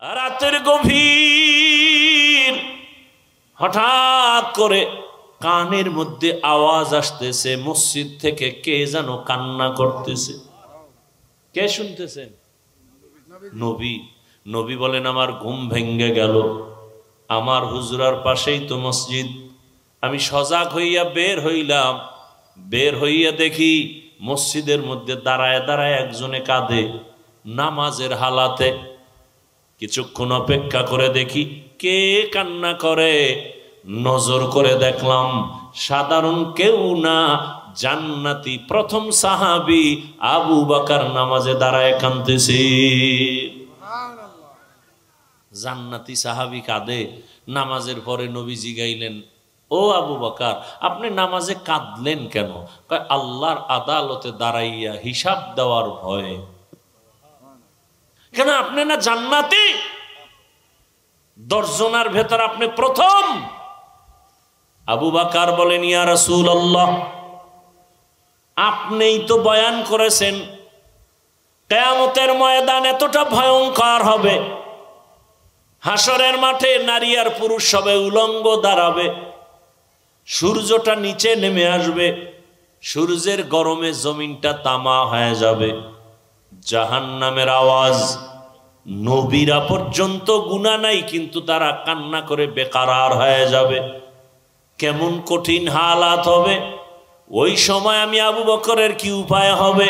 রাতের গভীর হঠাৎ করে কানের মধ্যে আওয়াজ আসতেছে, মসজিদ থেকে কে যেন কান্না করতেছে। কে শুনতেছেন? নবী। নবী বলেন, আমার ঘুম ভেঙ্গে গেল, আমার হুজরার পাশেই তো মসজিদ। আমি সজাগ হইয়া বের হইলাম, বের হইয়া দেখি মসজিদের মধ্যে দাঁড়ায় দাঁড়ায় একজনে কাঁদে নামাজের হালাতে। কিছুক্ষণ অপেক্ষা করে দেখি কে কান্না করে। নজর করে দেখলাম সাধারণ কেউ না, জান্নাতি প্রথম সাহাবী আবু বকর নামাজে দাঁড়ায় কাঁদতেছে। জান্নাতি সাহাবী কাঁদে। নামাজের পরে নবীজি গাইলেন, ও আবু বকর, আপনি নামাজে কাঁদলেন কেন? কয়, আল্লাহর আদালতে দাঁড়াইয়া হিসাব দেওয়ার ভয়ে। কেন? আপনি না জান্নাতি? 10 জনের ভেতর আপনি প্রথম। আবু বকর বলেন, ইয়া রাসূলুল্লাহ, আপনিই তো বয়ান করেছেন কিয়ামতের ময়দান এতটা ভয়ঙ্কর হবে, হাসরের মাঠে নারী আর পুরুষ সবে উলঙ্গ দাঁড়াবে, সূর্যটা নিচে নেমে আসবে, সূর্যের গরমে জমিনটা তামা হয়ে যাবে, জাহান্নামের আওয়াজ, নবীরা পর্যন্ত গুনাহ নাই কিন্তু তারা কান্না করে বেকারার হয়ে যাবে। কেমন কঠিন হালাত হবে ওই সময়। আমি আবু বকরের কি উপায় হবে?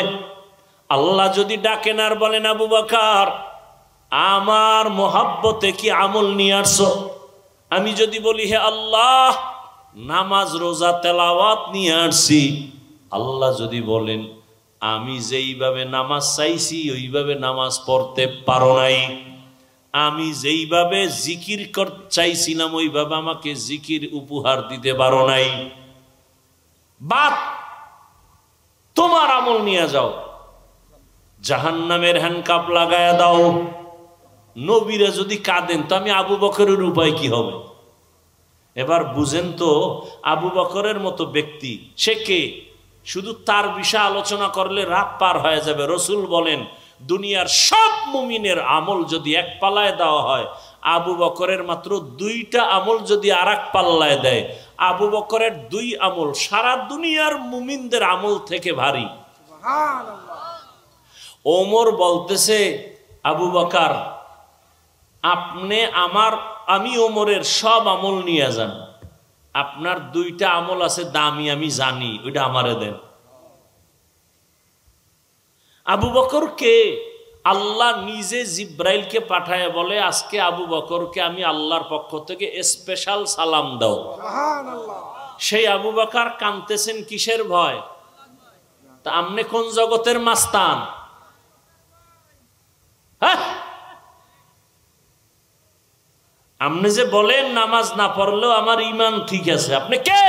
আল্লাহ যদি ডাকেন আর বলেন, আবু বকর, আমার মোহাব্বতে কি আমল নিয়ে আসছো? আমি যদি বলি, হে আল্লাহ, নামাজ রোজা তেলাওয়াত নিয়ে আসছি, আল্লাহ যদি বলেন, আমি যেইভাবে নামাজ চাইছি ওইভাবে নামাজ পড়তে পারো নাই, আমি যেইভাবে জিকির চাইছিলাম ওইভাবে আমাকে জিকির উপহার দিতে পারো নাই, বাদ, তোমার আমল নিয়ে যাও, জাহান্নামের হ্যান্ডকাপ লাগায়া দাও। নবীরা যদি কাঁদেন তো আমি আবু বকরের উপায় কি হবে? এবার বুঝেন তো, আবু বকরের মতো ব্যক্তি সে কে? শুধু তার বিষয়ে আলোচনা করলে রাত পার হয়ে যাবে। রসুল বলেন, দুনিয়ার সব মুমিনের আমল যদি এক পাল্লায় দেওয়া হয়, আবু বকরের মাত্র 2টা আমল যদি আর এক পাল্লায় দেয়, আবু বকরের 2 আমল সারা দুনিয়ার মুমিনদের আমল থেকে ভারী। ওমর বলতেছে, আবু বকর, আপনি আমি ওমরের সব আমল নিয়ে যান, আপনার 2টা আমল আছে দামি, আমি জানি, ওইটা আমারে দেন। আবু বকরকে আল্লাহ নিজে জিব্রাইলকে পাঠায় বলে, আজকে আবু বকরকে আমি আল্লাহর পক্ষ থেকে স্পেশাল সালাম দাও। সেই আবু বকর কাঁদতেছেন কিসের ভয়? তা আপনি কোন জগতের মাস্তান? হ্যাঁ, আপনি যে বলেন নামাজ না পড়লেও আমার ঈমান ঠিক আছে, আপনি কে?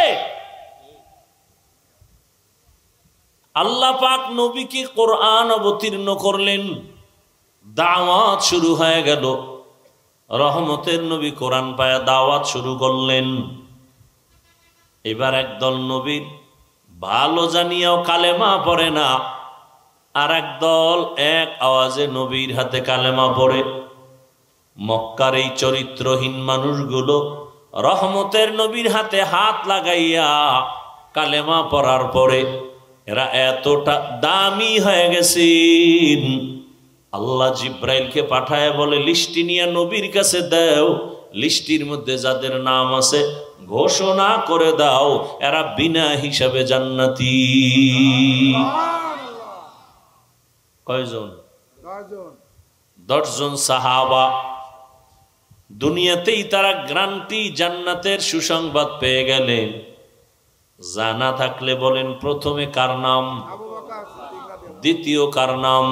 আল্লাহ পাক নবীকে কোরআন অবতীর্ণ করলেন, দাওয়াত শুরু হয়ে গেল। রহমতের নবী কোরআন পায়া দাওয়াত শুরু করলেন। এবার একদল নবীর ভালো জানিয়াও কালেমা পড়ে না, আর একদল এক আওয়াজে নবীর হাতে কালেমা পড়ে। মক্কার এই চরিত্রহীন মানুষগুলো রহমতের নবীর হাতে হাত লাগাইয়া কালেমা পড়ার পরে এরা এতটা দামি হয়ে গেছেন, আল্লাহ জিব্রাইলকে পাঠায় বলে, লিস্টি নিয়ে নবীর কাছে দাও, লিস্টির মধ্যে যাদের নাম আছে ঘোষণা করে দাও এরা বিনা হিসাবে জান্নাতি। কয়জন? 10 জন সাহাবা। দুনিয়াতেই তারা গ্যারান্টি জান্নাতের সুসংবাদ পেয়ে গেলেন। জানা থাকলে বলেন, প্রথমে কার নাম, দ্বিতীয় কার নাম,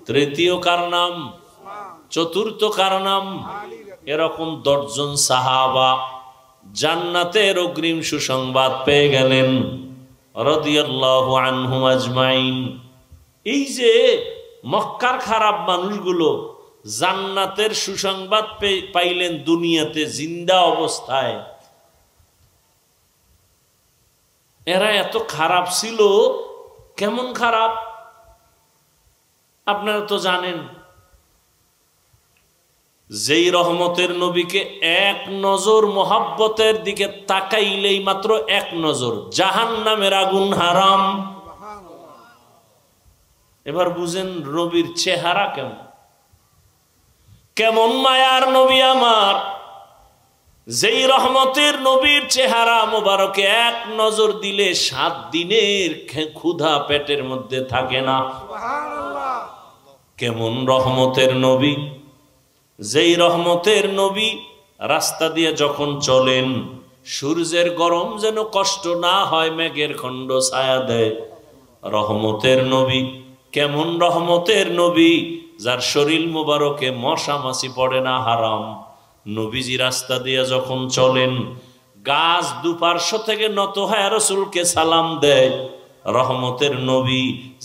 তৃতীয় কার নাম, চতুর্থ কার নাম? এরকম 10 জন সাহাবা জান্নাতের অগ্রিম সুসংবাদ পেয়ে গেলেন রাদিয়াল্লাহু আনহুম আজমাইন। এই যে মক্কার খারাপ মানুষগুলো জান্নাতের সুসংবাদ পাইলেন দুনিয়াতে জিন্দা অবস্থায়, এরা এত খারাপ ছিল। কেমন খারাপ আপনারা তো জানেন। যেই রহমতের নবীকে এক নজর মোহাব্বতের দিকে তাকাইলেই মাত্র এক নজর জাহান্নামের আগুন হারাম। এবার বুঝেন নবীর চেহারা কেমন, কেমন মায়ার নবী আমার। যেই রহমতের নবীর চেহারা মোবারকে এক নজর দিলে 7 দিনের ক্ষুধা পেটের মধ্যে থাকে না। কেমন রহমতের নবী, যেই রহমতের নবী রাস্তা দিয়ে যখন চলেন সূর্যের গরম যেন কষ্ট না হয়, মেঘের খণ্ড ছায়া দেয়। রহমতের নবী, কেমন রহমতের নবী, যার শরীর মোবারকে মশা মাছি পড়ে না, হারাম। নবীজি রাস্তা দিয়ে যখন চলেন গাছ দুপার্শ্ব থেকে নত হয় রাসূলকে সালাম দেয়। রহমতের নবী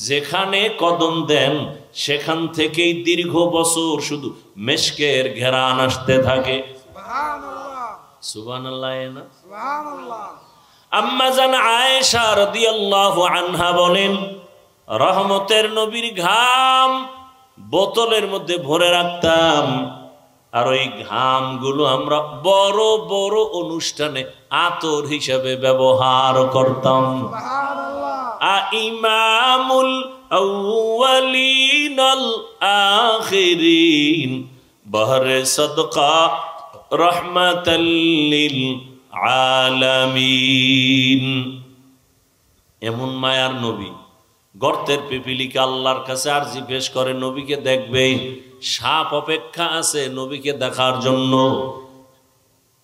যেখানে কদম দেন সেখান থেকেই দীর্ঘ বছর শুধু মেশকের ঘেরান আসতে থাকে। সুবহানাল্লাহ না সুবহানাল্লাহ। আম্মা জান আয়েশা রাদিয়াল্লাহু আনহা বলেন, রহমতের নবীর ঘাম বোতলের মধ্যে ভরে রাখতাম, আর ওই ঘামগুলো আমরা বড় বড় অনুষ্ঠানে আতর হিসেবে ব্যবহার করতাম। ইমামুল আউয়ালিন আল আখিরিন বহরে সদকা রহমাতাল লিল আলামিন। এমন মায়ার নবী, গর্তের পিপিলিকা আল্লাহর কাছে আরজি পেশ করে নবীকে দেখবে, সাপ অপেক্ষা আছে নবীকে দেখার জন্য।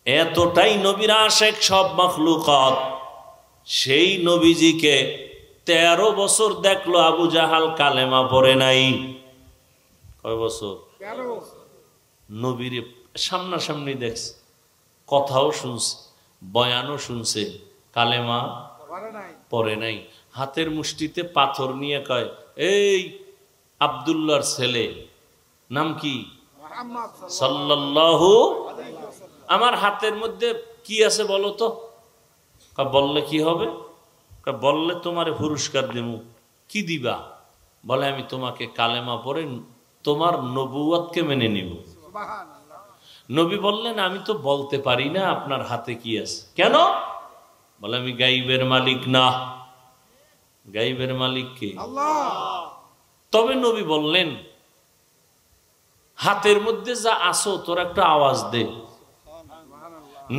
এতটাই নবীর আশেক সব মাখলুকাত। সেই নবীজিকে 13 বছর দেখলো আবু জাহাল, কালেমা পড়ে নাই। কয় বছর? নবীর সামনাসামনি দেখছে, কথাও শুনছে, বয়ানও শুনছে, কালেমা পড়ে নাই। হাতের মুষ্টিতে পাথর নিয়ে কয়, এই আব্দুল্লাহর ছেলে, নাম কি? সাল্লাল্লাহু। আমার হাতের মধ্যে কি আছে বলো তো? বললে কি হবে? বললে তোমারে পুরস্কার দেব। কি দিবা? বলে আমি তোমাকে কালেমা পড়ে তোমার নবুয়তকে মেনে নিব। নবী বললেন, আমি তো বলতে পারি না আপনার হাতে কি আছে। কেন? বলে আমি গাইবের মালিক না। গাইবের মালিক কে? আল্লাহ। তবে নবী বললেন, হাতের মধ্যে যা আসো তোর একটা আওয়াজ দে।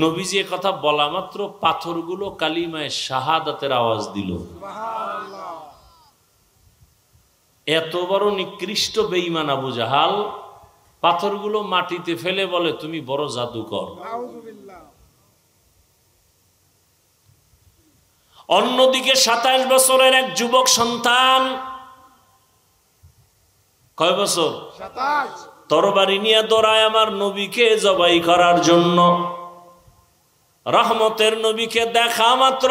নবীজি কথা বলা মাত্র পাথরগুলো কালিমায়ে শাহাদাতের আওয়াজ দিল। এত বড় নিকৃষ্ট বেঈমান আবু জাহাল পাথরগুলো মাটিতে ফেলে বলে, তুমি বড় জাদুকর। অন্যদিকে 27 বছরের এক যুবক সন্তান, কয় বছর? 27। তরবারি নিয়ে দৌড়ায় আমার নবীকে জবাই করার জন্য। রহমতের নবীকে দেখা মাত্র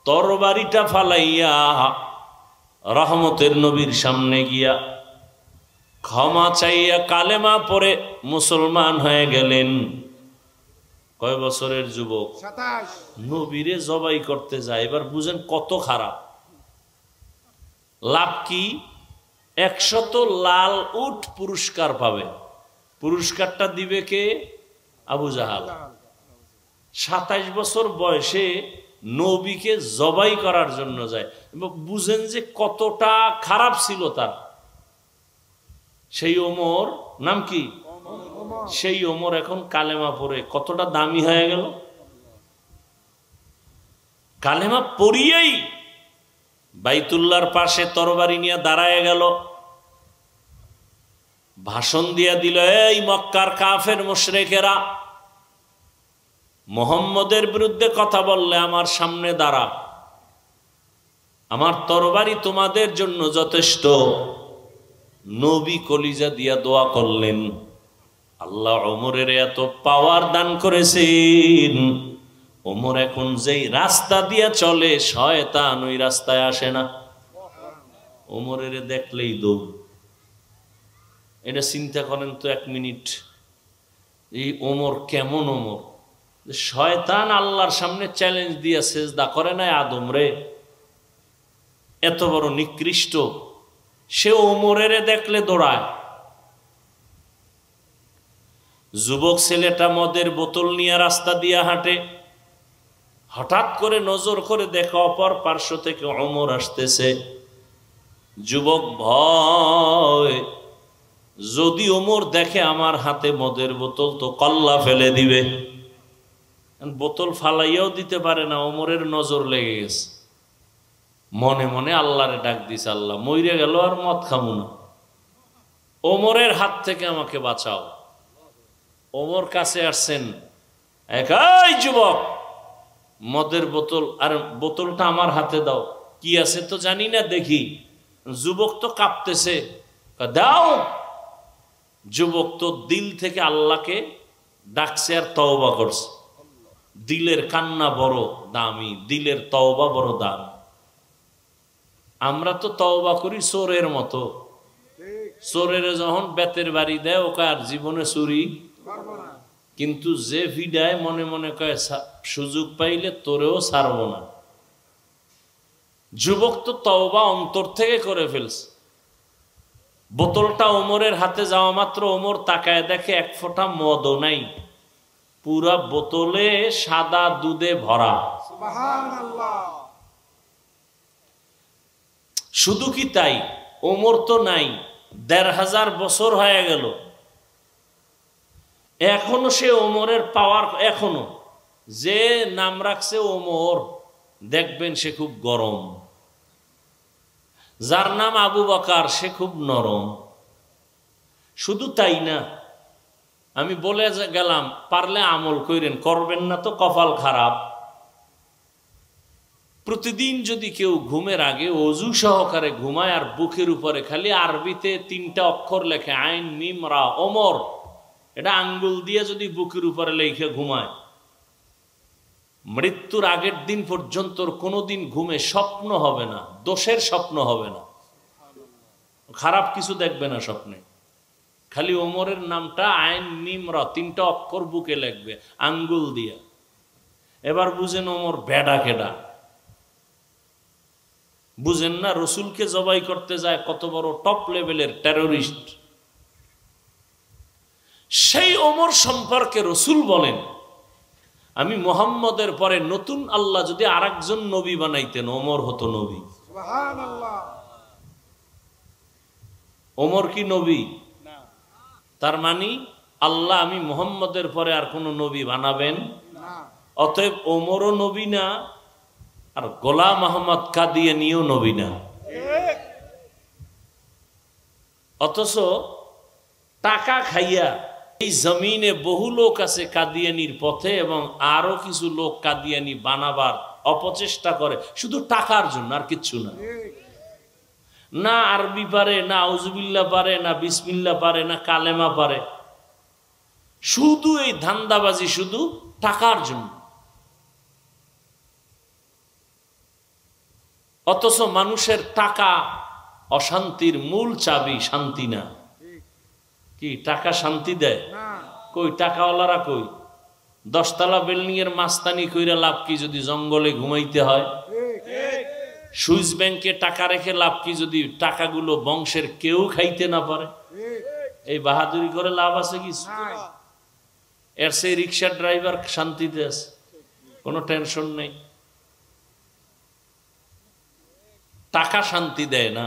তরবারিটা ফালাইয়া রহমতের নবীর সামনে গিয়া ক্ষমা চাইয়া কালেমা পড়ে মুসলমান হয়ে গেলেন। কয় বছরের যুবক? 27। নবীরে জবাই করতে যায়। এবার বুঝেন কত খারাপ। লাভ কি? 100 লাল উট পুরস্কার পাবে। পুরস্কারটা দিবে কে? আবু জাহাল। 27 বছর বয়সে নবীকে জবাই করার জন্য যায়। বুঝেন যে কতটা খারাপ ছিল তার। সেই ওমর, নাম কি? সেই ওমর এখন কালেমা পড়ে কতটা দামি হয়ে গেল। কালেমা পড়িয়েই বাইতুল্লাহর পাশে তরবারি নিয়ে দাঁড়ায় গেল, ভাষণ দিয়া দিল, এই মক্কার কাফের মুশরিকেরা, মুহাম্মদের বিরুদ্ধে কথা বললে আমার সামনে দাঁড়া, আমার তরবারি তোমাদের জন্য যথেষ্ট। নবী কলিজা দিয়া দোয়া করলেন, আল্লাহ ওমরের এত পাওয়ার দান করেছেন, ওমর এখন যেই রাস্তা দিয়া চলে শয়তান ওই রাস্তায় আসে না। ওমরের দেখলেই দৌড়। এটা চিন্তা করেন তো 1 মিনিট, এই ওমর কেমন ওমর? শয়তান আল্লাহর সামনে চ্যালেঞ্জ দিয়ে সেজদা করে নাই আদম রে। এত বড় নিকৃষ্ট সে, ওমরের দেখলে দৌড়ায়। 27 বছর বয়সে নবীকে জবাই করার জন্য যায়। এবার বুঝেন কতটা খারাপ। লাভ কি? 100 লাল উট পুরস্কার পাবে। পুরস্কারটা দিবে কে? আবু জাহাল। 27 বছরের যুবক সন্তান। কয় বছর? 27। নবীরে জবাই করতে যায়। এবার বুঝেন কতটা খারাপ। যুবক ছেলেটা মদের বোতল নিয়ে রাস্তা দিয়ে হাঁটে, হঠাৎ করে নজর করে দেখে অপর পার্শ্ব থেকে ওমর আসতেছে। যুবক ভয়, যদি ওমর দেখে আমার হাতে মদের বোতল তো কল্লা ফেলে দিবে। বোতল ফালাইয়াও দিতে পারে না, ওমরের নজর লেগে গেছে। মনে মনে আল্লাহরে ডাক দিছে, আল্লাহ মইরে গেল আর মদ খামু না, ওমরের হাত থেকে আমাকে বাঁচাও। ওমর কাছে আসছেন, একাই যুবক মদের বোতল, আর বোতলটা আমার হাতে দাও। কি আছে তো জানি না, দেখি। যুবক তো কাঁপতেছে, দাও। যুবক তো দিল থেকে আল্লাহকে ডাকছে আর তওবা করছে। দিলের কান্না বড় দামি, দিলের তওবা বড় দাম। আমরা তো তওবা করি চোরের মতো। চোরের যখন বেতের বাড়ি দেয় ওকে আর জীবনে চুরি, কিন্তু যে ভিডায় মনে মনে কয় সুযোগ পাইলে তোরেও ছাড়ব না। যুবক তো তওবা অন্তর থেকে করে ফেলছে। বোতলটা ওমরের হাতে যাওয়া মাত্র ওমর তাকায় দেখে এক ফোঁটা মদও নাই, পুরা বোতলে সাদা দুধে ভরা। শুধু কি তাই, ওমর তো নাই, ১৫০০ বছর হয়ে গেল, এখনো সে ওমরের পাওয়ার, এখনো যে নাম রাখছে ওমর দেখবেন সে খুব গরম, যার নাম আবু বকর সে খুব নরম। শুধু তাই না, আমি বলে গেলাম পারলে আমল করেন, করবেন না তো কপাল খারাপ। প্রতিদিন যদি কেউ ঘুমের আগে অজু সহকারে ঘুমায় আর বুকের উপরে খালি আরবিতে ৩টা অক্ষর লেখে, আইন মিম রা ওমর, এটা আঙ্গুল দিয়ে যদি বুকের উপরে লেখে ঘুমায়, মৃত্যুর আগের দিন পর্যন্ত কোনোদিন ঘুমে স্বপ্ন হবে না, দোষের স্বপ্ন হবে না, খারাপ কিছু দেখবে না স্বপ্নে। খালি ওমরের নামটা আইন মিম রা ৩টা অক্ষর বুকে লিখবে আঙ্গুল দিয়া। এবার বুঝেন ওমর বেডা কেডা, বুঝেন না রসুলকে জবাই করতে যায় কত বড় টপ লেভেলের টেরোরিস্ট। সেই ওমর সম্পর্কে রসুল বলেন, আমি মুহাম্মদের পরে নতুন আল্লাহ যদি আরেকজন নবী বানাইতেন ওমর হতো নবী। ওমর কি নবী? তার মানে আল্লাহ আমি মুহাম্মদের পরে আর কোন নবী বানাবেন, অতএব ওমরও নবী না, আর গোলাম আহমদ কাদিয়ানীও নবী না। অথচ টাকা খাইয়া এই জমিনে বহু লোক আছে কাদিয়ানির পথে, এবং আরো কিছু লোক কাদিয়ানি বানাবার অপচেষ্টা করে শুধু টাকার জন্য, আর কিচ্ছু না। না আরবি পারে, না আউযুবিল্লাহ পারে, না বিসমিল্লাহ পারে, না কালেমা পারে, শুধু এই ধান্দাবাজি, শুধু টাকার জন্য। অথচ মানুষের টাকা অশান্তির মূল চাবি, শান্তি না। কি টাকা শান্তি দেয়? কই টাকাওয়ালারা কই? 10 তলা বিল্ডিং এর মাস্তানি কইরা লাভ কি যদি জঙ্গলে ঘুমাইতে হয়? সুইস ব্যাংকে টাকা রেখে লাভ কি যদি টাকাগুলো বংশের কেউ খাইতে না পারে? এই বাহাদুরি করে লাভ আছে কি? এর সেই রিক্সার ড্রাইভার শান্তিতে আছে, কোনো টেনশন নেই। টাকা শান্তি দেয় না,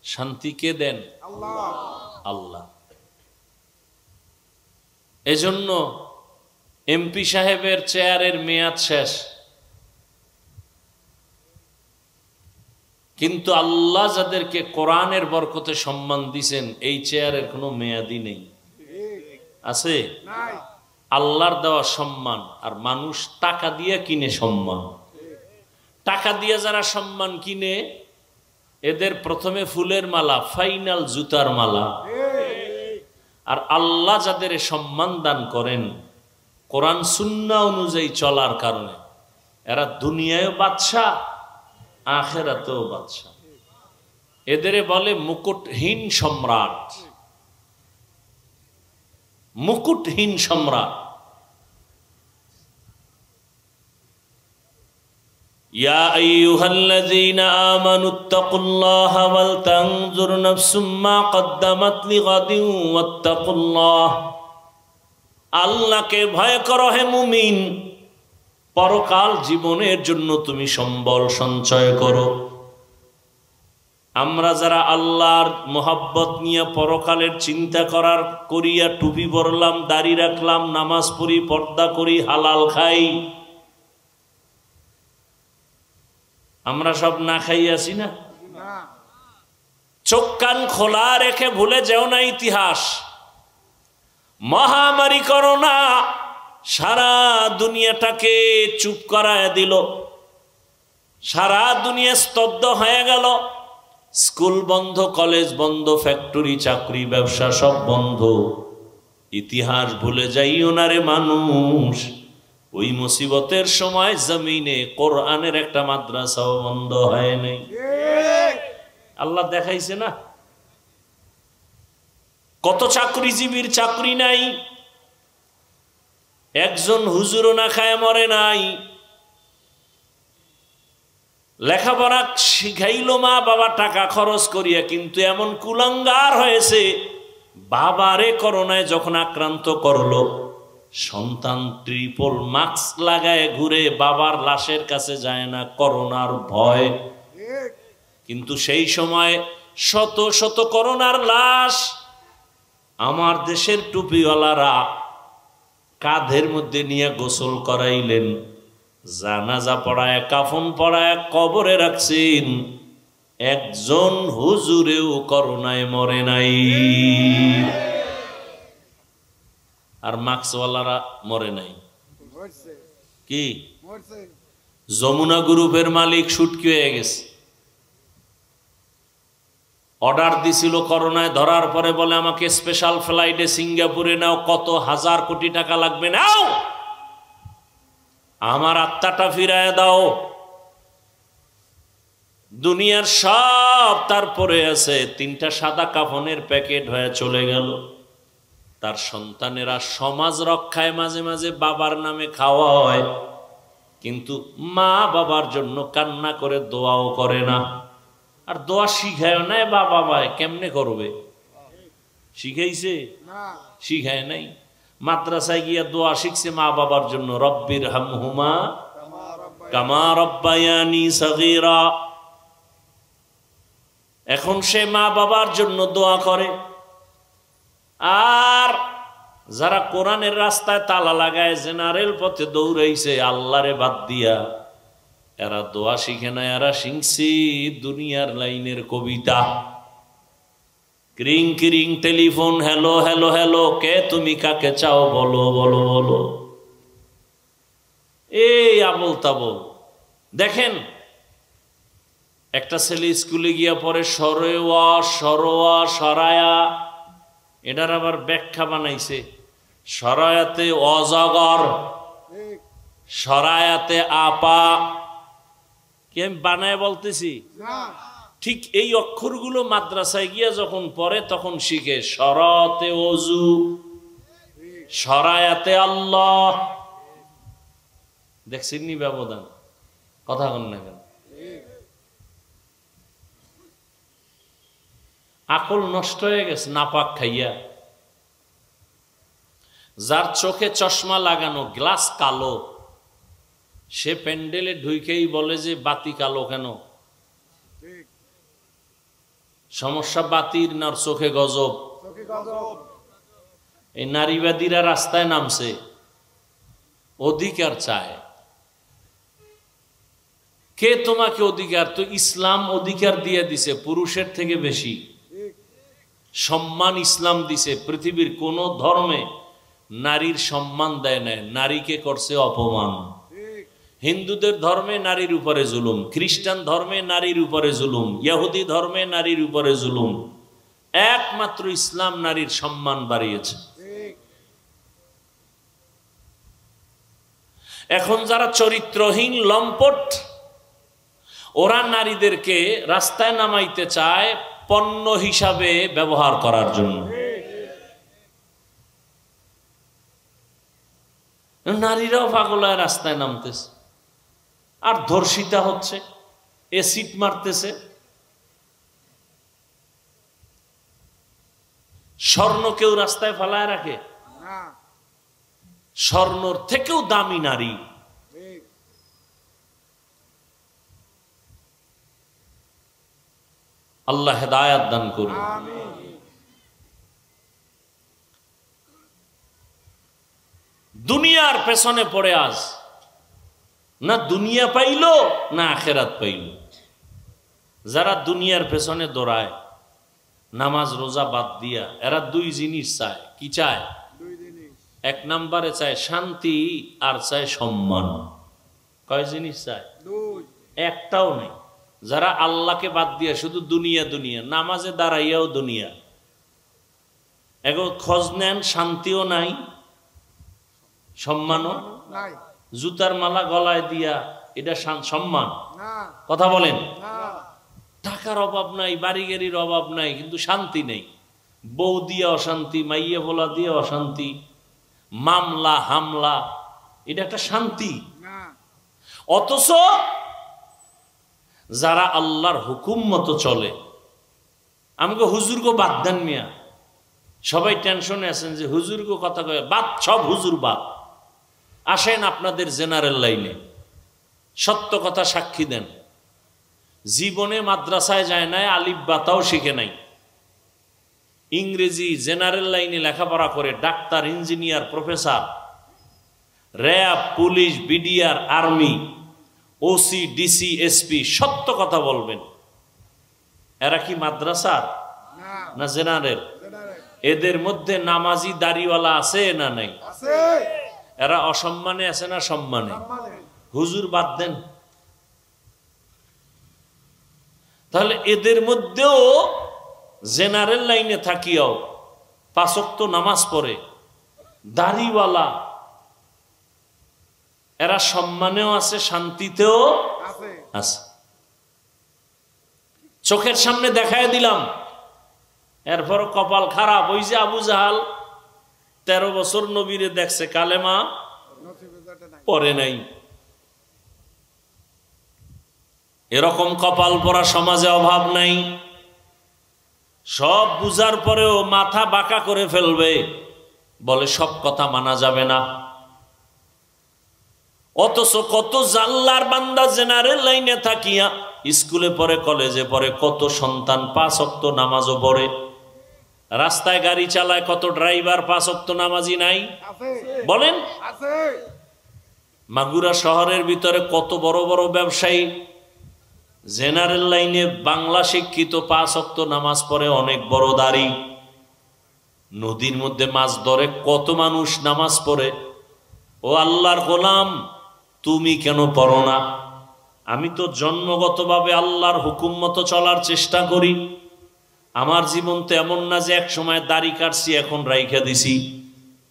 শান্তি কে দেন? আল্লাহ। এজন্য এমপি সাহেবের চেয়ারের মেয়াদ শেষ, কিন্তু আল্লাহ যাদেরকে কোরআনের বরকতে সম্মান দিয়েছেন এই চেয়ারের কোনো মেয়াদই নেই। আছে? আল্লাহর দেওয়া সম্মান, আর মানুষ টাকা দিয়ে কিনে সম্মান। টাকা দিয়ে যারা সম্মান কিনে এদের প্রথমে ফুলের মালা, ফাইনাল জুতার মালা। আর আল্লাহ যাদের সম্মান দান করেন কোরআন সুন্নাহ অনুযায়ী চলার কারণে, এরা দুনিয়ায়ও বাদশা, আখিরাতেও বাদশা। এদের বলে মুকুটহীন সম্রাট, মুকুটহীন সম্রাট। ইয়া আইয়ুহাল্লাযীনা আমানুত্তাকুল্লাহা ওয়াল তানজুর নাফসুম মা কদ্দামাত লিগাদিন ওয়াত্তাকুল্লাহ। আল্লাহকে ভয় করো হে মুমিন, পরকাল জীবনের জন্য তুমি সম্বল সঞ্চয় করো। আমরা যারা আল্লাহর মোহাব্বত নিয়ে পরকালের চিন্তা করিয়া টুপি পরলাম, দাড়ি রাখলাম, নামাজ পড়ি, পর্দা করি, হালাল খাই, আমরা সব না খাই আছি না? চোখ কান খোলা রেখে ভুলে যেও না ইতিহাস। মহামারী করোনা সারা দুনিয়াটাকে চুপ করায় দিল, সারা দুনিয়া স্তব্ধ হয়ে গেল। স্কুল বন্ধ, কলেজ বন্ধ, ফ্যাক্টরি, চাকরি, ব্যবসা সব বন্ধ। ইতিহাস ভুলে যাইও না রে মানুষ, ওই মুসিবতের সময় জমিনে কোরআনের একটা মাদ্রাসাও বন্ধ হয় নাই। আল্লাহ দেখাইছে না? কত চাকরিজীবীর চাকরি নাই, একজন হুজুরও না খায় মরে নাই। লেখাপড়া শিখাইল মা বাবা টাকা খরচ করিয়া, কিন্তু এমন কুলাঙ্গার হয়েছে, বাবারে করোনায় যখন আক্রান্ত করলো, সন্তান ট্রিপল মাস্ক লাগায় ঘুরে, বাবার লাশের কাছে যায় না করোনার ভয়। কিন্তু সেই সময় শত শত করোনার লাশ আমার দেশের টুপিওয়ালারা কাঁধের মধ্যে নিয়ে গোসল করাইলেন, জানাজা পড়ায়, কাফন পড়ায় কবরে রাখছেন। একজন হুজুরেও করোনায় মরে নাই। আর মাস্কওয়ালারা মরে নাই। কি যমুনা গ্রুপের মালিক সুটকি হয়ে গেছে, অর্ডার দিছিল করোনায় ধরার পরে, বলে আমাকে স্পেশাল ফ্লাইটে সিঙ্গাপুরে নাও, কত হাজার কোটি টাকা লাগবে, নাও, আমার আত্মাটা ফিরায় দাও। দুনিয়ার সব তারপরে আছে, 3টা সাদা কাফনের প্যাকেট হয়ে চলে গেল। তার সন্তানেরা সমাজ রক্ষায় মাঝে মাঝে বাবার নামে খাওয়া হয়, কিন্তু মা বাবার জন্য কান্না করে দোয়াও করে না। আর দোয়া শিখায় নাই বাবা ভাই, কেমনে করবে? শিখাইছে? শিখায় নাই। মাদ্রাসায় গিয়া দোয়া শিখছে মা বাবার জন্য, রব্বির হামহুমা কামা রব্বায়ানি সগীরা। এখন সে মা বাবার জন্য দোয়া করে। আর যারা কোরআনের রাস্তায় তালা লাগায়, জেনারেল পথে দৌড়াইছে আল্লাহরে বাদ দিয়া, এরা দোয়া শিখে না, এরা শিখছে দুনিয়ার লাইনের কবিতা। ক্রিং ক্রিং টেলিফোন, হ্যালো হ্যালো হ্যালো, কে তুমি, কাকে চাও, বলো বলো বলো, এই আবল তাবল। দেখেন একটা ছেলে স্কুলে গিয়া পরে সরেওয়া, সরোয়া, সরায়া, এটার আবার ব্যাখ্যা বানাইছে। সরায়াতে অজগর, সরায়াতে আপা। কি আমি বানায় বলতেছি? ঠিক এই অক্ষরগুলো মাদ্রাসায় গিয়া যখন পড়ে তখন শিখে। সরাতে অজু, সরায়াতে আল্লাহ। দেখছেন নি ব্যবধান? কথা কন না কেন? আকল নষ্ট হয়ে গেছে নাপাক খাইয়া। যার চোখে চশমা লাগানো, গ্লাস কালো, সে প্যান্ডেলে ঢুকেই বলে যে বাতি কালো কেন? সমস্যা বাতির না চোখে গজব? এই নারীবাদীরা রাস্তায় নামছে, অধিকার চায়। কে তোমাকে অধিকার? তো ইসলাম অধিকার দিয়ে দিছে পুরুষের থেকে বেশি সম্মান ইসলাম দিছে। পৃথিবীর কোন ধর্মে নারীর সম্মান দেয় না, নারীকে করছে অপমান। হিন্দুদের ধর্মে নারীর উপরে জুলুম, খ্রিস্টান ধর্মে নারীর উপরে জুলুম, ইহুদি ধর্মে নারীর উপরে জুলুম। একমাত্র ইসলাম নারীর সম্মান বাড়িয়েছে। এখন যারা চরিত্রহীন লম্পট, ওরা নারীদেরকে রাস্তায় নামাইতে চায় পণ্য হিসাবে ব্যবহার করার জন্য। নারীরাও পাগল হয়ে রাস্তায় নামতেছে, আর ধর্ষিতা হচ্ছে, এসিড মারতেছে। স্বর্ণ কেউ রাস্তায় ফেলায় রাখে? স্বর্ণর থেকেও দামি নারী। আল্লাহ হেদায়াত দান করুন। দুনিয়ার পেছনে পড়ে আজ না দুনিয়া পাইল না আখেরাত পাইল। যারা দুনিয়ার পেছনে দৌড়ায়, নামাজ রোজা বাদ দিয়া, এরা দুই জিনিস চায়। কি চায়? এক নম্বরে চায় শান্তি আর চায় সম্মান। কয় জিনিস চায়? একটাও নেই। যারা আল্লাহকে বাদ দিয়া শুধু দুনিয়া দুনিয়া, নামাজে দাঁড়াইয়াও দুনিয়া, এগো খোঁজ নেন, শান্তিও নাই, সম্মানও নাই। জুতার মালা গলায় দিয়া এটা সম্মান? কথা বলেন। টাকার অভাব নাই, বাড়ি গাড়ির অভাব নাই, কিন্তু শান্তি নেই। বউ দিয়ে অশান্তি, মাইয়া ভোলা দিয়ে অশান্তি, মামলা হামলা, এটা একটা শান্তি? অথচ যারা আল্লাহর হুকুম মতো চলে, আমাকে হুজুরকে বাদ দেন মিয়া, সবাই টেনশনে আছেন যে হুজুরকে কথা কয়ে বাদ, সব হুজুর বাদ। আসেন আপনাদের জেনারেল লাইনে, সত্য কথা সাক্ষী দেন। জীবনে মাদ্রাসায় যায় নাই, আলিফ বাতাও শিখে নাই, ইংরেজি জেনারেল লাইনে লেখাপড়া করে doctor, engineer, professor, RAB, police, BDR, army, OC, DC, SP, সত্য কথা বলবেন। এরা কি মাদ্রাসার না জেনারেল? এদের মধ্যে নামাজি দাড়িওয়ালা আছে না নাই? এরা অসম্মানে আছে না সম্মানে? হুজুর বাদ দেন। তাহলে এদের মধ্যেও জেনারেল লাইনে থাকিও পাঁচ ওয়াক্ত নামাজ পড়ে দাড়িওয়ালা, এরা সম্মানেও আছে, শান্তিতেও আছে। চোখের সামনে দেখায় দিলাম, এরপর কপাল খারাপ। ওই যে আবু জাহাল 13 বছর নবীরে দেখছে, কালেমা পড়ে নাই। এরকম কপাল পরা সমাজে অভাব নাই। সব বুঝার পরেও মাথা বাঁকা করে ফেলবে, বলে সব কথা মানা যাবে না। অথচ কত জাল্লার বান্দা জেনারেল লাইনে থাকিয়া স্কুলে পড়ে, কলেজে পড়ে, কত সন্তান 5 ওয়াক্ত নামাজও পড়ে। রাস্তায় গাড়ি চালায় কত ড্রাইভার 5 ওয়াক্ত নামাজি নাই? বলেন। মাগুরা শহরের ভিতরে কত বড় বড় ব্যবসায়ী জেনারেল লাইনে বাংলা শিক্ষিত, 5 ওয়াক্ত নামাজ পড়ে, অনেক বড় দাড়ি। নদীর মধ্যে মাছ ধরে কত মানুষ নামাজ পড়ে। ও আল্লাহর গোলাম, তুমি কেন পড়ো না? আমি তো জন্মগতভাবে আল্লাহর হুকুম মতো চলার চেষ্টা করি। আমার জীবন তো এমন না যে এক সময় দাড়ি কাটছি এখন রাইখা দিছি।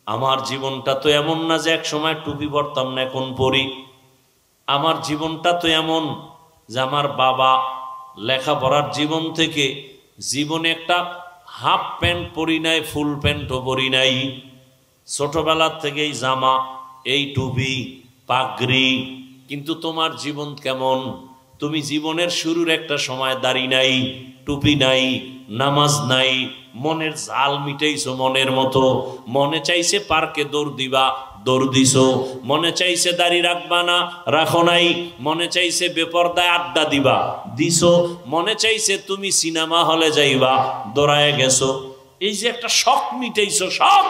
আমার জীবনটা তো এমন না যে এক সময় টুপি পরতাম না এখন পরি। আমার জীবনটা তো এমন যে আমার বাবা লেখাপড়ার জীবন থেকে জীবনে একটা হাফ প্যান্ট পরি নাই, ফুল প্যান্টও পরি নাই। ছোটবেলার থেকেই জামা, এই টুপি, পাগড়ি। কিন্তু তোমার জীবন কেমন? তুমি জীবনের শুরুর একটা সময় দাড়ি নাই, টুপি নাই, নামাজ নাই, মনের জাল মিটাইছো মনের মতো। মনে চাইছে পার্কে দৌড় দিবা, দৌড় দিছো। মনে চাইছে দাড়ি রাখবা না, রাখো নাই। মনে চাইছে বেপরদায় আড্ডা দিবা, দিছো। মনে চাইছে তুমি সিনেমা হলে যাইবা, দৌড়ায় গেছো। এই যে একটা শখ মিটাইছো, শখ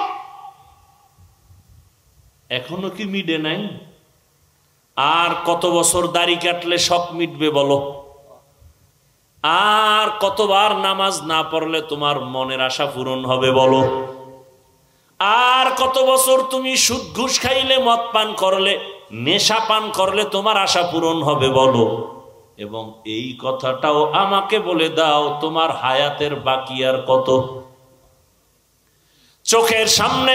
এখনো কি মিটে নাই? আর কত বছর দাড়ি কাটলে শখ মিটবে বলো? আর কতবার নামাজ না পড়লে তোমার মনের আশা পূরণ হবে বলো? আর কত বছর তুমি সুদ ঘুষ খাইলে, মদ পান করলে, নেশা পান করলে তোমার আশা পূরণ হবে বলো? এবং এই কথাটাও আমাকে বলে দাও, তোমার হায়াতের বাকি আর কত? চোখের সামনে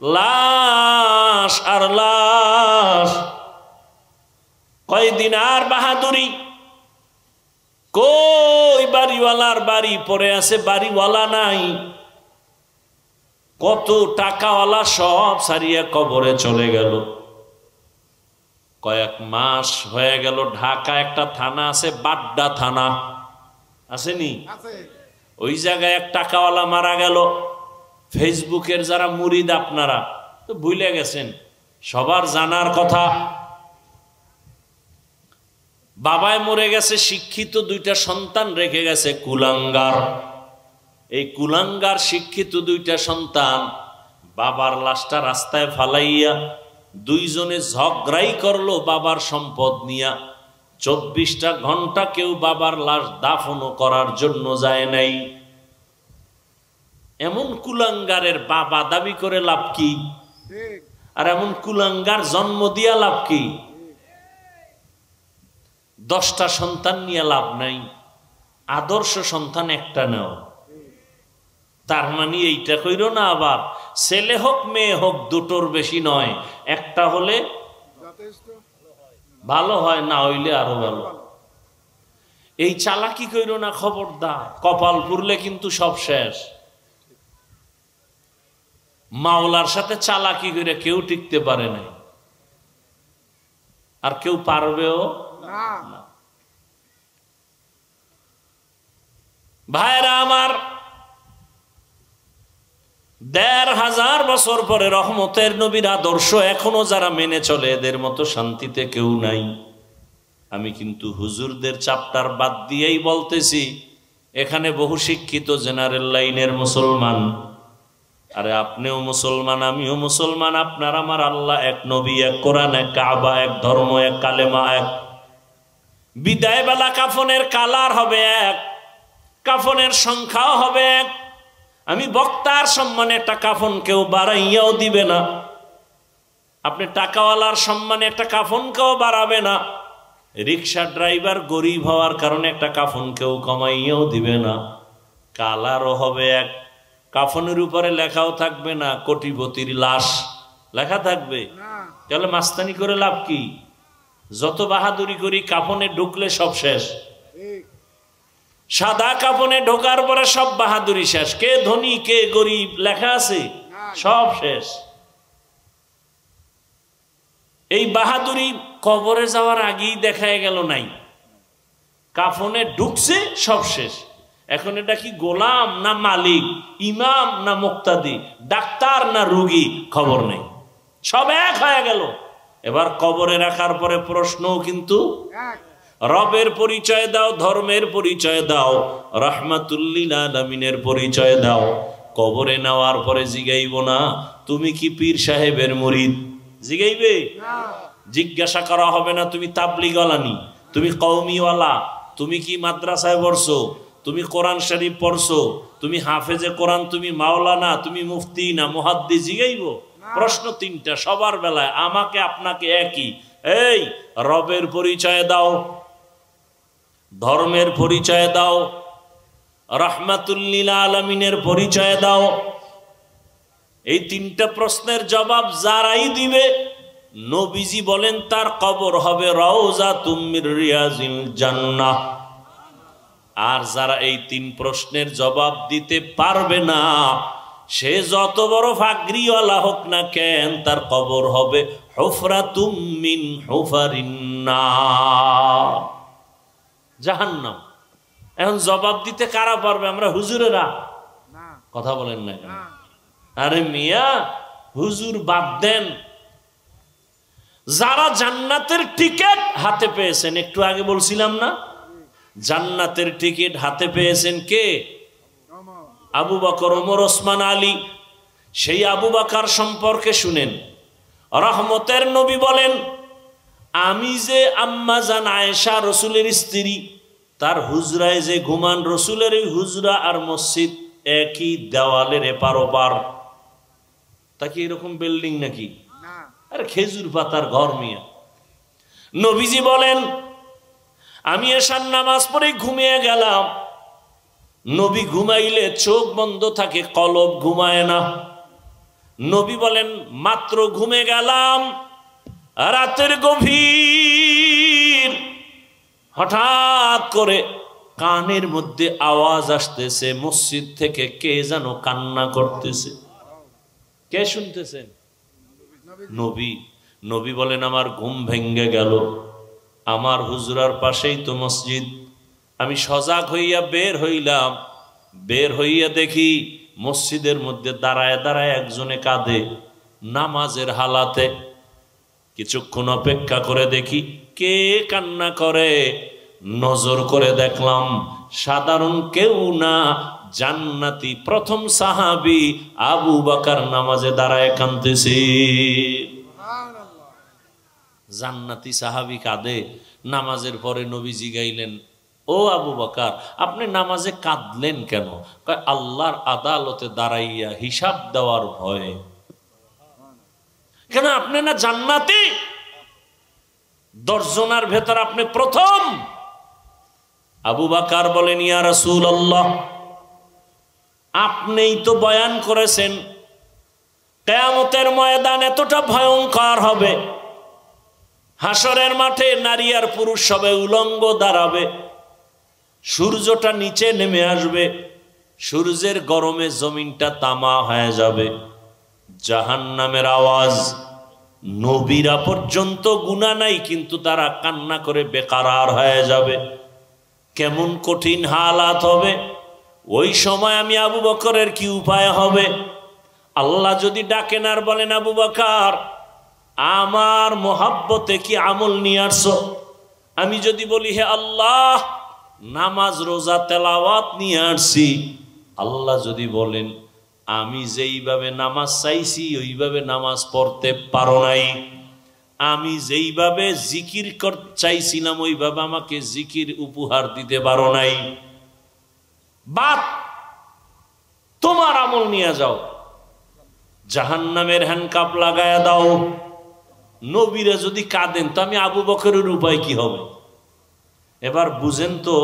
লাশ আর লাশ। কয়দিন আর বাহাদুরি? কই বাড়িওয়ালার বাড়ি পড়ে আছে, বাড়িওয়ালা নাই। কত টাকাওয়ালা সব সারিয়া কবরে চলে গেল। কয়েক মাস হয়ে গেল, ঢাকা একটা থানা আছে, বাড্ডা থানা, আসেনি? ওই জায়গায় এক টাকাওয়ালা মারা গেল। ফেসবুকের যারা মুরিদ আপনারা, তো ভুলে গেছেন। সবার জানার কথা, বাবায় মরে গেছে, শিক্ষিত দুইটা সন্তান রেখে গেছে কুলাঙ্গার। এই কুলাঙ্গার শিক্ষিত দুইটা সন্তান বাবার লাশটা রাস্তায় ফালাইয়া দুইজনে ঝগড়াই করলো বাবার সম্পদ নিয়া। 24টা ঘন্টা কেউ বাবার লাশ দাফনও করার জন্য যায় নাই। এমন কুলাঙ্গারের বাবা দাবি করে লাভ কি? আর এমন কুলাঙ্গার জন্ম দিয়া লাভ কি? 10টা সন্তান নিয়ে লাভ নাই, আদর্শ সন্তান একটা নাও। তার মানে এইটা কইর না আবার ছেলে হোক মেয়ে হোক দুটোর বেশি নয়, একটা হলে ভালো হয়, না হইলে আরো ভালো। এই চালাকি কইর না, খবরদার। কপাল পুরলে কিন্তু সব শেষ। মাওলার সাথে চালাকি করে কেউ টিকতে পারে নাই, আর কেউ পারবেও না। ভাইরা আমার, 1500 বছর পরে রহমতের নবীর আদর্শ এখনো যারা মেনে চলে, এদের মতো শান্তিতে কেউ নাই। আমি কিন্তু হুজুরদের চাপটার বাদ দিয়েই বলতেছি, এখানে বহু শিক্ষিত জেনারেল লাইনের মুসলমান। আরে আপনিও মুসলমান, আমিও মুসলমান, আপনার আমার আল্লাহ এক, নবী এক, কোরআন এক, কাবা এক, ধর্ম এক, কালেমা এক। বিদায় বেলা কাফনের কালার হবে এক, কাফনের সংখ্যাও হবে এক। আমি বক্তার সম্মানে একটা কাফন কেউ বাড়াইয়াও দিবে না, আপনি টাকাওয়ালার সম্মানে একটা কাফন কেউ বাড়াবে না, রিক্সা ড্রাইভার গরিব হওয়ার কারণে একটা কাফন কেউ কমাইয়াও দিবে না। কালারও হবে এক, কাফনের উপরে লেখাও থাকবে না কোটিপতির লাশ, লেখা থাকবে। তাহলে মাস্তানি করে লাভ কি? যত বাহাদুরি করি কাফনে ঢুকলে সব শেষ। সাদা কাফনে ঢোকার পরে সব বাহাদুরি শেষ। কে ধনী কে গরিব লেখা আছে, সব শেষ। এই বাহাদুরি কবরে যাওয়ার আগেই দেখায় গেল নাই, কাফনে ঢুকছে সব শেষ। এখন এটা কি গোলাম না মালিক, ইমাম না মুক্তাদি, ডাক্তার না রুগী, খবর নেই, সব এক হয়ে গেল। এবার কবরে রাখার পরে প্রশ্নও কিন্তু রবের পরিচয় দাও, ধর্মের পরিচয় দাও, রাহমাতুল্লিল আলামিনের পরিচয় দাও। কবরে নেওয়ার পরে জিগাইব না তুমি কি পীর সাহেবের মুরিদ, জিগাইবে? জিজ্ঞাসা করা হবে না তুমি তাবলিগওয়ালানি, তুমি কওমিওয়ালা, তুমি কি মাদ্রাসায় পড়ছো, তুমি কোরআন শরীফ পড়ছো, তুমি হাফেজে কোরআন, তুমি মাওলানা, তুমি মুফতি না মুহাদ্দিস, জিগাইব? প্রশ্ন তিনটা সবার বেলায়, আমাকে আপনাকে একই। এই রবের পরিচয় দাও, ধর্মের পরিচয় দাও, রাহমাতুল্লিল আলামিনের পরিচয় দাও। এই তিনটা প্রশ্নের জবাব যারাই দিবে, নবীজি বলেন তার কবর হবে রাউযাতুম মির রিয়াজিল জান্নাহ। আর যারা এই তিন প্রশ্নের জবাব দিতে পারবে না, সে যত বড় ফাগরিওয়ালা হোক না কেন, তার কবর হবে হুফরাতুম মিন হুফারিন নার, জাহান্নাম। এখন জবাব দিতে কারা পারবে? আমরা হুজুরেরা? কথা বলেন না কেন? আরে মিয়া, হুজুর বাদ দেন। যারা জান্নাতের টিকিট হাতে পেয়েছেন, একটু আগে বলছিলাম না, জান্নাতের টিকিট হাতে পেয়েছেন কে? আবু বকর, ওমর, ওসমান, আলী। সেই আবু বকর সম্পর্কে শুনেন, রহমতের নবী বলেন, আমি যে আম্মা জান আয়েশা রসুলের স্ত্রী, তার হুজরায় যে ঘুমান, রসুলের এই হুজরা আর মসজিদ একই দেওয়ালের এপার ওপার। তা কি এরকম বিল্ডিং নাকি? আরে খেজুর পাতার ঘর মিয়া। নবীজি বলেন, আমি এশার নামাজ পড়ে ঘুমিয়ে গেলাম। নবী ঘুমাইলে চোখ বন্ধ থাকে, কলব ঘুমায় না। নবী বলেন, মাত্র ঘুমে গেলাম, রাতের গভীর, হঠাৎ করে কানের মধ্যে আওয়াজ আসতেছে, মসজিদ থেকে কে যেন কান্না করতেছে। কে শুনতেছেন? নবী। নবী বলেন, আমার ঘুম ভেঙ্গে গেল, আমার হুজরার পাশেই তো মসজিদ। আমি সজাগ হইয়া বের হইলাম, বের হইয়া দেখি মসজিদের মধ্যে দাঁড়ায় দাঁড়ায় একজনে কাঁদে। নামাজের হালাতে। কিছুক্ষণ অপেক্ষা করে দেখি কে কান্না করে। নজর করে দেখলাম সাধারণ কেউ না, জান্নাতি প্রথম সাহাবী আবু বকর নামাজে দাঁড়ায় কাঁদতেছে। জান্নাতি সাহাবী কাঁদে। নামাজের পরে নবীজি গাইলেন, ও আবু বকর আপনি নামাজে কাঁদলেন কেন? কয় আল্লাহর আদালতে দাঁড়াইয়া হিসাব দেওয়ার ভয়ে। কেন? আপনি না জান্নাতি? 10 জনের ভেতর আপনি প্রথম। আবু বকর বলেন, ইয়া রাসূলুল্লাহ, আপনিই তো বয়ান করেছেন কিয়ামতের ময়দান এতটা ভয়ঙ্কর হবে, হাসরের মাঠে নারী আর পুরুষ সবে উলঙ্গ দাঁড়াবে, সূর্যটা নিচে নেমে আসবে, সূর্যের গরমে জমিনটা তামা হয়ে যাবে, জাহান্নামের আওয়াজ, নবীরা পর্যন্ত গুনাহ নাই কিন্তু তারা কান্না করে বেকারার হয়ে যাবে। কেমন কঠিন হালাত হবে ওই সময়। আমি আবু বকরের কি উপায় হবে? আল্লাহ যদি ডাকেন আর বলেন, আবু বকর আমার মোহাব্বতে কি আমল নিয়ে আসছো? আমি যদি বলি, হে আল্লাহ নামাজ রোজা তেলাওয়াত নিয়ে আসছি, আল্লাহ যদি বলেন আমি যেইভাবে নামাজ চাইছি ওইভাবে নামাজ পড়তে পারো নাই, আমি যেইভাবে জিকির চাইছিলাম ওইভাবে আমাকে জিকির উপহার দিতে পারো নাই, বাদ তোমার আমল নিয়ে যাও, জাহান্নামের হ্যান্ডকাপ লাগায়া দাও। নবীরা যদি কাঁদেন তো আমি আবু বকরের উপায় কি হবে? এবার বুঝেন তো,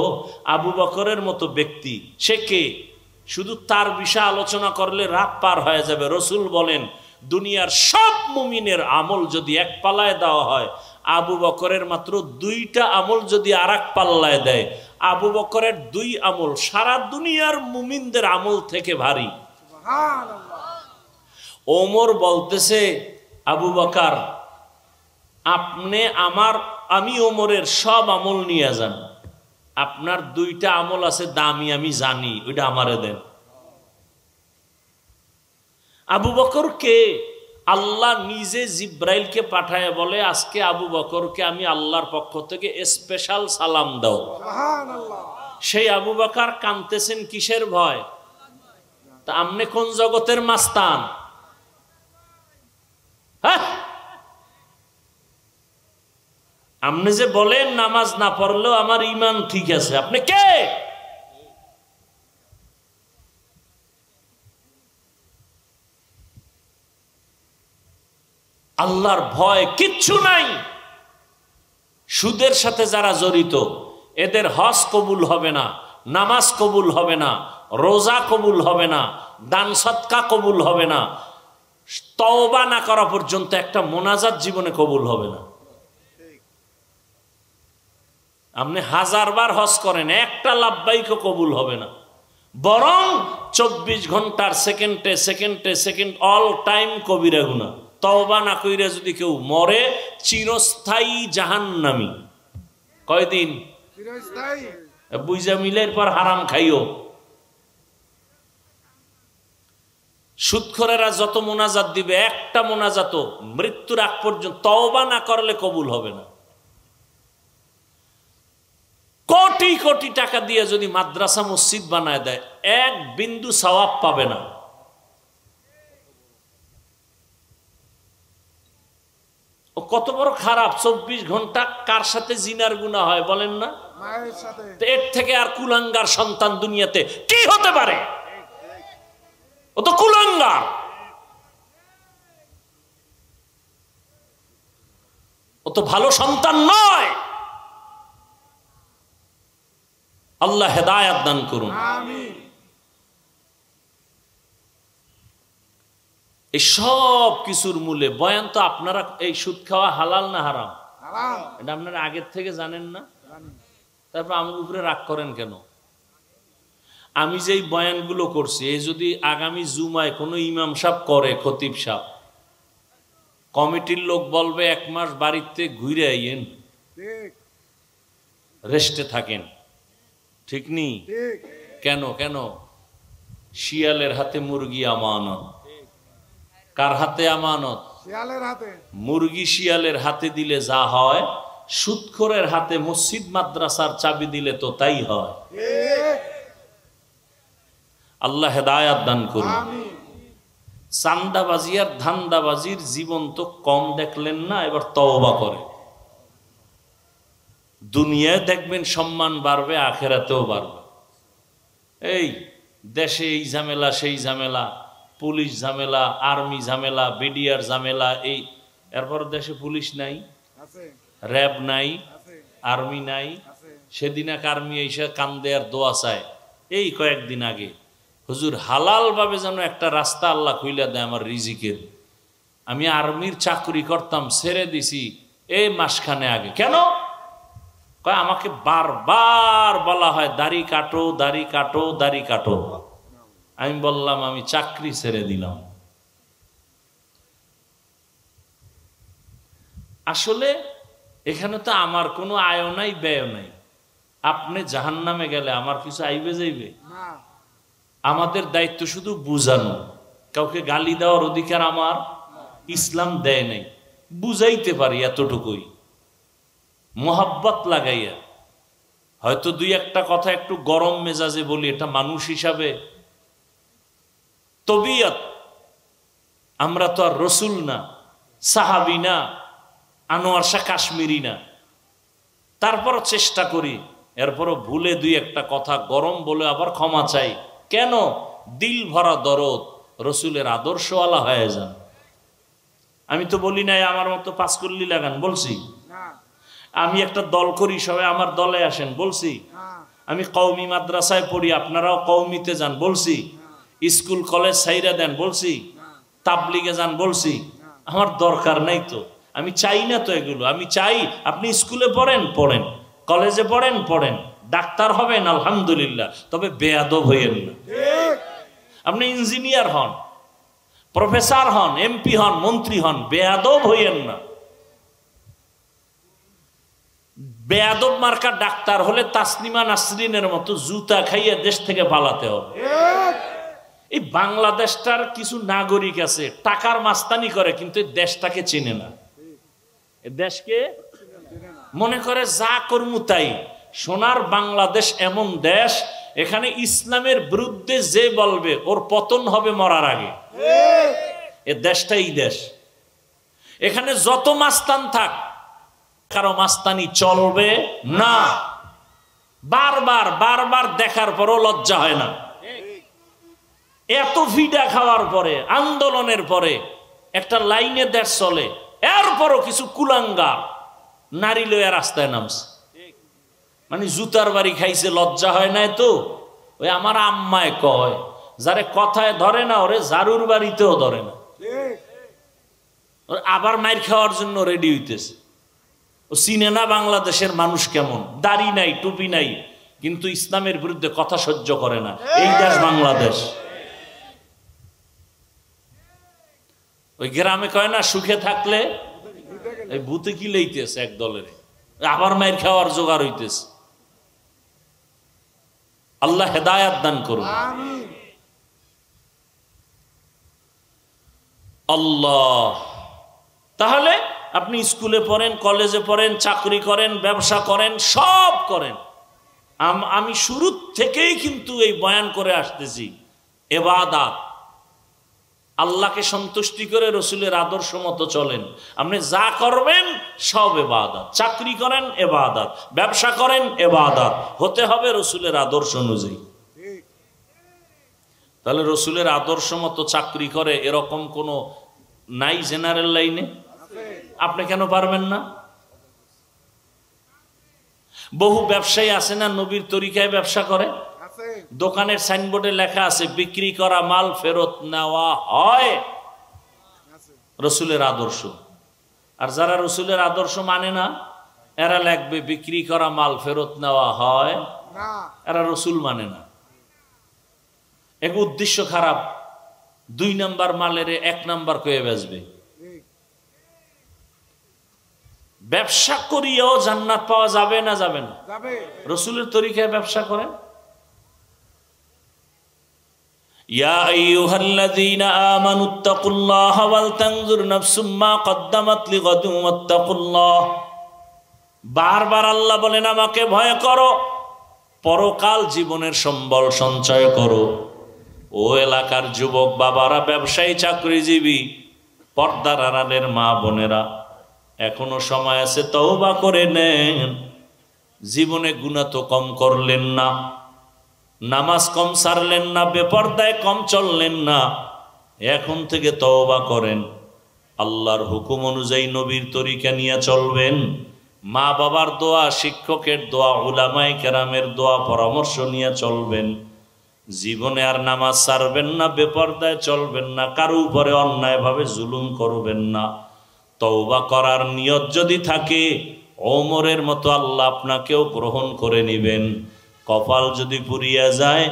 আবু বকরের মতো ব্যক্তি সে কে? শুধু তার বিষয়ে আলোচনা করলে রাত পার হয়ে যাবে। রসুল বলেন দুনিয়ার সব মুমিনের আমল যদি এক পাল্লায় দেওয়া হয়, আবু বকরের মাত্র 2টা আমল যদি আর এক পাল্লায় দেয়, আবু বকরের 2 আমল সারা দুনিয়ার মুমিনদের আমল থেকে ভারী। ওমর বলতেছে, আবু বকর আপনি আমি ওমরের সব আমল নিয়ে যান, আপনার 2টা আমল আছে দামি, আমি জানি, ওইটা আমারে দেন। আবু বকর কে? আল্লাহ নিজে জিব্রাইলকে পাঠায় বলে, আজকে আবু বকরকে আমি আল্লাহর পক্ষ থেকে স্পেশাল সালাম দাও। সেই আবু বকর কাঁদতেছেন কিসের ভয়? তা আপনি কোন জগতের মাস্তান? হ্যাঁ, আপনি যে বলেন নামাজ না পড়লেও আমার ঈমান ঠিক আছে, আপনি কে? আল্লাহর ভয় কিচ্ছু নাই। সুদের সাথে যারা জড়িত এদের হজ কবুল হবে না, নামাজ কবুল হবে না, রোজা কবুল হবে না, দান সদকা কবুল হবে না, তওবা না করা পর্যন্ত একটা মোনাজাত জীবনে কবুল হবে না। আপনি 1000 বার হজ করেন, একটা লাব্বাইকও কবুল হবে না। বরং 24 ঘন্টার সেকেন্ডে সেকেন্ডে সেকেন্ড অল টাইম কবিরা গুনাহ। তওবা না কইরা যদি কেউ মরে, চিরস্থায়ী জাহান্নামী। কয়দিন? চিরস্থায়ী। বুঝা মিলের পর হারাম খাইও। সুদখোরেরা যত মোনাজাত দিবে, একটা মোনাজাতও মৃত্যুর আগ পর্যন্ত তওবা না করলে কবুল হবে না। কোটি কোটি টাকা দিয়ে যদি মাদ্রাসা মসজিদ বানায় দেয়, 1 বিন্দু সওয়াব পাবে না। ও কত বড় খারাপ! 24 ঘন্টা কার সাথে জিনার গুনাহ হয় বলেন না? মায়ের সাথে। এর থেকে আর কুলাঙ্গার সন্তান দুনিয়াতে কি হতে পারে? ও তো কুলাঙ্গার, ও তো ভালো সন্তান নয়। আল্লাহ হেদায়েত দান করুন। আমিন। এই সব কিছুর মূলে বয়ান তো আপনারা, এই সুদ খাওয়া হালাল না হারাম? হারাম। এটা আপনারা আগের থেকে জানেন না? তারপর আমার উপরে রাগ করেন কেন? আমি যেই বয়ানগুলো করছি, এই যদি আগামী জুমায় কোনো ইমাম সাহেব করে, খতিব সাহেব, কমিটির লোক বলবে 1 মাস বাড়িতে ঘুরে আইয়েন, রেস্টে থাকেন। ঠিক নি? কেন কেন? শিয়ালের হাতে মুরগি আমানত। কার হাতে আমানত? শিয়ালের হাতে। মুরগি শিয়ালের হাতে দিলে যা হয়, সুদখোরের হাতে মসজিদ মাদ্রাসার চাবি দিলে তো তাই হয়। আল্লাহ হেদায়াত দান করুন। চান্দাবাজি আর ধান্দাবাজির জীবন তো কম দেখলেন না, এবার তওবা করে। দুনিয়ায় দেখবেন সম্মান বাড়বে, আখেরাতেও বাড়বে। এই দেশে এই ঝামেলা সেই ঝামেলা, পুলিশ ঝামেলা, আর্মি ঝামেলা, বিডিআর ঝামেলা, এই এরপর দেশে পুলিশ নাই, র্যাব নাই, আর্মি নাই। সেদিন এক আর্মি এসে কান্দে আর দোয়া চায় এই কয়েকদিন আগে, হুজুর হালাল ভাবে যেন একটা রাস্তা আল্লাহ খুইলা দেয় আমার রিজিকের। আমি আর্মির চাকরি করতাম, ছেড়ে দিছি এই মাসখানে আগে। কেন? কয় আমাকে বারবার বলা হয় দাড়ি কাটো, দাড়ি কাটো, দাড়ি কাটো। আমি বললাম আমি চাকরি ছেড়ে দিলাম। আসলে এখানে তো আমার কোনো আয় নাই, ব্যয় নাই। আপনি জাহান্নামে গেলে আমার কিছু আইবে যাইবে? আমাদের দায়িত্ব শুধু বুঝানো। কাউকে গালি দেওয়ার অধিকার আমার ইসলাম দেয় নাই। বুঝাইতে পারি এতটুকুই, মোহাব্বত লাগাইয়া। হয়তো দুই একটা কথা একটু গরম মেজাজে বলি, এটা মানুষ হিসাবে তবিয়ত। আমরা তো আর রসুল না, সাহাবি না, আনোয়ার শাহ কাশ্মীরি না। তারপরও চেষ্টা করি, এরপরও ভুলে দুই একটা কথা গরম বলে আবার ক্ষমা চাই। কেন? দিল ভরা দরদ, রসুলের আদর্শওয়ালা হয়ে যান। আমি তো বলি নাই আমার মতো পাঁচকল্লি লাগান, বলছি। আমি একটা দল করি, সবাই আমার দলে আসেন, বলছি। আমি কওমি মাদ্রাসায় পড়ি, আপনারাও কওমিতে যান, বলছি। স্কুল কলেজ সাইরা দেন, বলছি। তাবলিগে যান, বলছি। আমার দরকার নাই তো, আমি চাই না তো এগুলো। আমি চাই আপনি স্কুলে পড়েন, পড়েন, কলেজে পড়েন, পড়েন, ডাক্তার হবেন, আলহামদুলিল্লাহ, তবে বেয়াদব হইয়েন না। আপনি ইঞ্জিনিয়ার হন, প্রফেসর হন, এমপি হন, মন্ত্রী হন, বেয়াদব হইয়েন না। বেয়াদব মার্কা ডাক্তার হলে তাসনিমা নাসরিনের মতো জুতা খাইয়ে দেশ থেকে পালাতে হবে। এই বাংলাদেশটার কিছু নাগরিক আছে টাকার মাস্তানি করে, কিন্তু দেশটাকে চেনে না। দেশকে মনে করে যা করমু তাই। সোনার বাংলাদেশ এমন দেশ, এখানে ইসলামের বিরুদ্ধে যে বলবে ওর পতন হবে মরার আগে। এ দেশটাই দেশ। এখানে যত মাস্তান থাক, কারো মাস্তানি চলবে না। বারবার বারবার দেখার পরও লজ্জা হয় না। এত ফিডা খাওয়ার পরে, আন্দোলনের পরে একটা লাইনে দেশ চলে, এরপরও কিছু কুলাঙ্গার নারী লইয়া রাস্তায় নামছে। মানে জুতার বাড়ি খাইছে, লজ্জা হয় নাই তো? ওই আমার আম্মায় কয়, যারে কথায় ধরে না ওরে জারুর বাড়িতেও ধরে না। আবার মাইর খাওয়ার জন্য রেডি হইতেছে। ও চিনে না বাংলাদেশের মানুষ কেমন। দাড়ি নাই, টুপি নাই, কিন্তু ইসলামের বিরুদ্ধে কথা সহ্য করে না। এই দেশ বাংলাদেশ। ওই গ্রামে কয় না, সুখে থাকলে এই ভূতে কি লইতেছে এক দলের, আবার মাইর খাওয়ার জোগাড় হইতেছে। আল্লাহ হেদায়াত দান করুন। আল্লাহ। তাহলে আপনি স্কুলে পড়েন, কলেজে পড়েন, চাকরি করেন, ব্যবসা করেন, সব করেন। আমি শুরু থেকেই কিন্তু এই বয়ান করে আসতেছি, ইবাদত। আল্লাহকে সন্তুষ্টি করে রসুলের আদর্শ মতো চলেন। আপনি যা করবেন সব ইবাদত। চাকরি করেন ইবাদত, ব্যবসা করেন ইবাদত, হতে হবে রসুলের আদর্শ অনুযায়ী। তাহলে রসুলের আদর্শ মতো চাকরি করে এরকম কোনো নাই জেনারেল লাইনে? আপনি কেন পারবেন না? বহু ব্যবসায়ী আছে না নবীর তরিকায় ব্যবসা করে। দোকানের সাইনবোর্ডে লেখা আছে বিক্রি করা মাল ফেরত নেওয়া হয়, রসুলের আদর্শ। আর যারা রসুলের আদর্শ মানে না, এরা লিখবে বিক্রি করা মাল ফেরত নেওয়া হয়, এরা রসুল মানে না। এক উদ্দেশ্য খারাপ, 2 নাম্বার মালের 1 নাম্বার কয়ে বেচবে। ব্যবসা করিয়াও জান্নাত পাওয়া যাবে না যাবে না? রসুলের তরিকায় ব্যবসা করেন। ইয়া আইয়ুহাল্লাযীনা আমানুত্তাকুল্লাহা ওয়াল তানজুর নাফসুম মা কদ্দামাত লিগাদিন ওয়াত্তাকুল্লাহ। বারবার আল্লাহ বলেন আমাকে ভয় করো, পরকাল জীবনের সম্বল সঞ্চয় করো। ও এলাকার যুবক বাবারা, ব্যবসায়ী, চাকরিজীবী, পর্দার আড়ালের মা বোনেরা, এখনো সময় আছে, তওবা করে নেন। জীবনে গুনাহ তো কম করলেন না, নামাজ কম ছাড়লেন না, বেপরদায় কম চললেন না, এখন থেকে তওবা করেন। আল্লাহর হুকুম অনুযায়ী নবীর তরিকা নিয়ে চলবেন। মা বাবার দোয়া, শিক্ষকের দোয়া, উলামায়ে কেরামের দোয়া, পরামর্শ নিয়ে চলবেন। জীবনে আর নামাজ ছাড়বেন না, বেপরদায় চলবেন না, কারো উপরে অন্যায়ভাবে জুলুম করবেন না। তওবা করার নিয়ত যদি থাকে, ওমরের মতো আল্লাহ আপনাকেও গ্রহণ করে নেবেন। কপাল যদি পুড়িয়া যায়,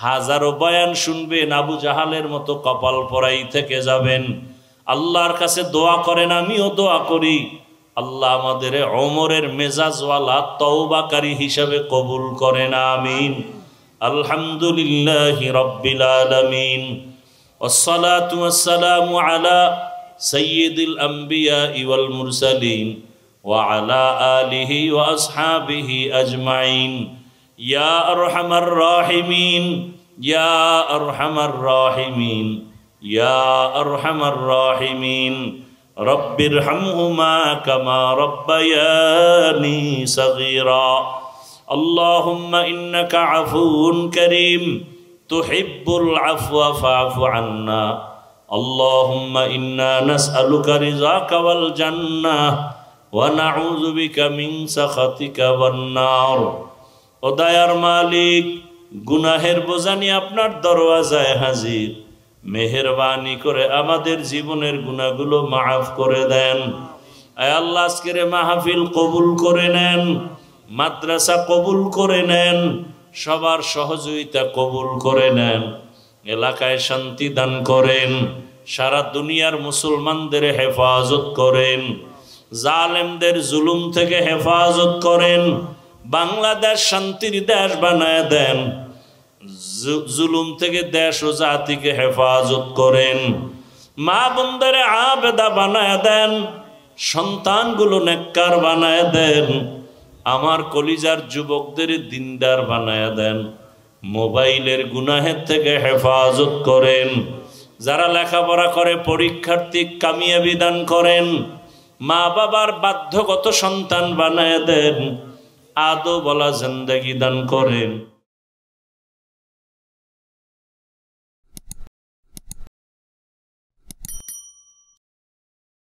হাজারো বয়ান শুনবেন, আবু জাহালের মতো কপাল পরাই থেকে যাবেন। আল্লাহর কাছে দোয়া করেন, আমিও দোয়া করি, আল্লাহ আমাদের ওমরের মেজাজওয়ালা তওবাকারী হিসাবে কবুল করেন, আমিন। আলহামদুলিল্লাহি রাব্বিল আলামিন, ওয়াসসালাতু ওয়াসসালামু আলা সাইয়্যিদিল আমবিয়া ওয়াল মুরসালিন ওয়া আলা আলিহি ওয়া আসহাবিহি আজমাইন। ইয়া আরহামার রাহিমিন, ইয়া আরহামার রাহিমিন, ইয়া আরহামার রাহিমিন। রব্বিরহামহুমা কামা রব্বায়ানি সগীরা। আল্লাহুম্মা ইন্নাকা আফুউন কারীম তুহিব্বুল আফওয়া ফা'ফু আন্না। আল্লাহুম্মা ইন্না নাসআলুকা রিযাকা ওয়াল জান্নাহ ওয়া নাউযু বিকা মিন সাখাতিকা ওয়ান নার। ও দয়ার মালিক, গুনাহের বোঝা নিয়ে আপনার দরওয়াজায় হাজির। মেহেরবানি করে আমাদের জীবনের গুনাহগুলো মাফ করে দেন। আয় আল্লাহ, আজকের মাহফিল কবুল করে নেন, মাদ্রাসা কবুল করে নেন, সবার সহযোগিতা কবুল করে নেন। এলাকায় শান্তি দান করেন, সারা দুনিয়ার মুসলমানদের হেফাজত করেন, জালেমদের জুলুম থেকে হেফাজত করেন। বাংলাদেশ শান্তির দেশ বানায় দেন, জুলুম থেকে দেশ ও জাতিকে হেফাজত করেন। মা বোনদের আবেদা বানায় দেন, সন্তানগুলো নেককার বানায় দেন। আমার কলিজার যুবকদের দিনদার বানায় দেন। মোবাইলের গুনাহের থেকে হেফাজত করেন। যারা লেখাপড়া করে পরীক্ষার্থী কামিয়াবি দান করেন। মা বাবার বাধ্যগত সন্তান বানায় দেন, আদো বলা জিন্দেগি দান করেন।